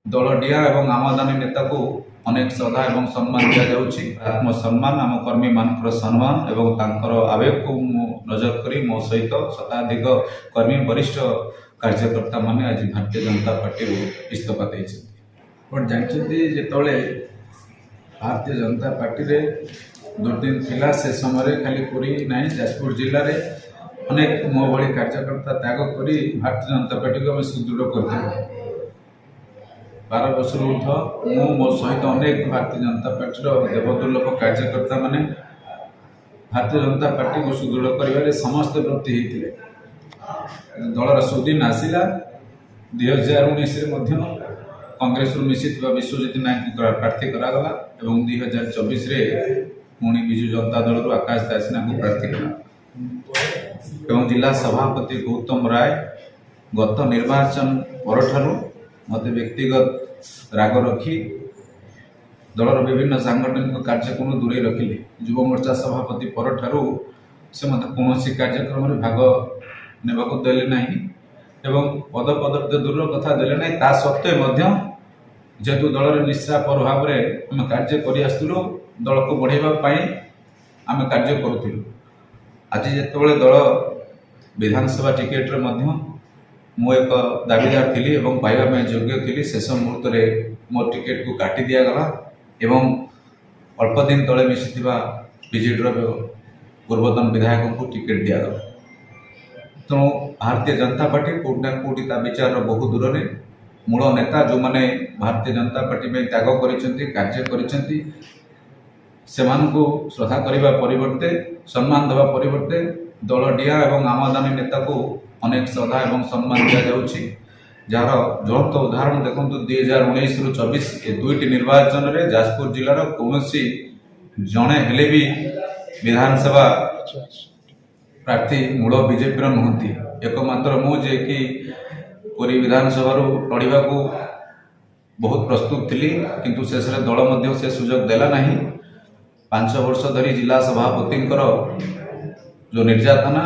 दलडिया एवं आमदानी नेता को अनेक श्रद्धा एवं सम्मान दिया जाउछि। आत्मसम्मान आम कर्मी मानकर सम्मान एवं तांकर आवेग को नजर करी मो सहित शताधिक कर्मी वरिष्ठ कार्यकर्ता माने आज भारतीय जनता पार्टी इस्तीफा देइछि। जानते जेतले भारतीय जनता पार्टी रे दुर्दिन थिला से समय खाली पुरी नहीं जाजपुर जिले में अनेक मो भली कार्यकर्ता त्याग करी भारतीय जनता पार्टी को सुदृढ़ कर 12 वर्ष ऊर्ध मो सहित अनेक भारतीय जनता पार्टी देवदुर्लभ कार्यकर्ता माने भारतीय जनता पार्टी को सुदृढ़ कर समस्त वृत्ति होते। दलर सुदिन आसला 2019 कांग्रेस मिशी विश्वजित नायक प्रार्थी करागला एवं 2024 पुणी विजु जनता दल रु आकाश दासीना को प्रार्थी कला एवं जिला सभापति गौतम राय गत निर्वाचन पर मत व्यक्तिगत राग रखी दलर विभिन्न सांगठनिक कार्यक्रम दूरे रखिले। युव मोर्चा सभापति पर से मत कौन कार्यक्रम में भाग नेबाक देले नहीं एवं पद पदवी दूर कथा देले नहीं ता सत्वे जेहेतु दलर निश्रा प्रभाव में आम कार्य करूँ दल को बढ़ावा आम कार्य करूँ। आज जिते दल विधानसभा टिकेट मु एक दाबीदार थी एवं पाइबा योग्य थी शेष मुहूर्त में मो टिकेट को काटी दिगला एवं अल्प दिन तले मिसी बीजेडी पूर्वतन विधायक को टिकेट दिगला। तेणु भारतीय जनता पार्टी कौटना कौटी विचार बहु दूर में मूल नेता जो मैंने भारतीय जनता पार्टी में त्याग कार्य को श्रद्धा करने परिवर्ते सम्मान देवा परिवर्ते दलडिया एवं आमदानी नेता को अनेक श्रद्धा एवं सम्मान दिया जाउछि। जार ज्वलंत उदाहरण देखो 2019 रु 24 ये दुईटी निर्वाचन में जाजपुर जिलार कौन जड़े हेले भी विधानसभा प्रार्थी मूल बीजेपी नुहति एकमात्र मुझे कि पुरी विधानसभा लड़वा को बहुत प्रस्तुत थी किंतु शेष दल से सुजोग देला नहीं। 5 वर्ष धरी जिला सभापति जो निर्यातना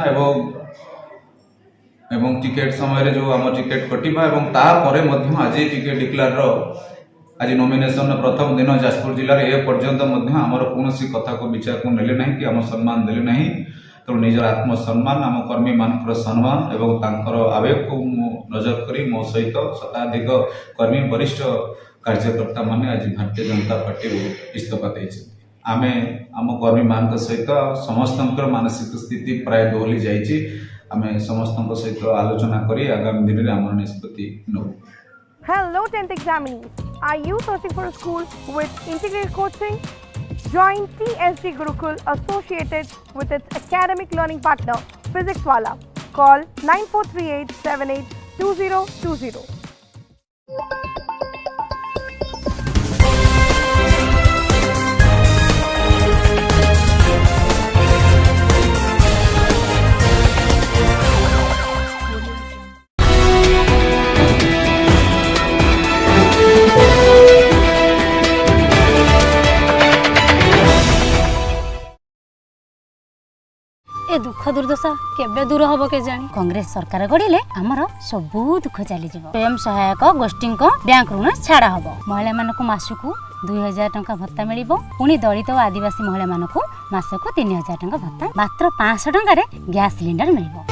एवं टिकेट समय जो आम टिकेट कटिबा एवं तापर आज टिकेट डिक्लेयर आज नॉमिनेशन प्रथम दिन जाजपुर जिले में ए पर्यंत आमर कौन कथा को विचार को नेले नहीं कि आम सम्मान देले नहीं। तो निजर आत्मसम्मान आम कर्मी मानकर सम्मान एवं तांकर आवेग को नजर करी मो सहित शताधिक कर्मी वरिष्ठ कार्यकर्ता माने आज भारतीय जनता पार्टी इस्तीफा देइछि। आमे आम कर्मी मान सहित समस्त मानसिक स्थिति प्राय दोहली जाइछि। आमे समस्त सहित आलोचना करी आगामी दिन में आम निष्पत्ति Nabu. Hello 10th examinees, are you searching for a school with integrated coaching? Join TSG Gurukul associated with its academic learning partner Physics Wala. Call 9438 782020. ए दुख दुर्दशा केबे दूर हबो के जानी। कांग्रेस सरकार गड़िले आमर सबू दुख चली जिवो। स्वयं सहायक गोष्ठी बैंक ऋण छाड़ा हबो। महिला मानकु मासकु 2000 टंका भत्ता मिलिबो। पुणी दलित और आदिवासी महिला मानकु मासकु 3000 टंका भत्ता। मात्र 500 टंका रे गैस सिलेंडर मिलिबो।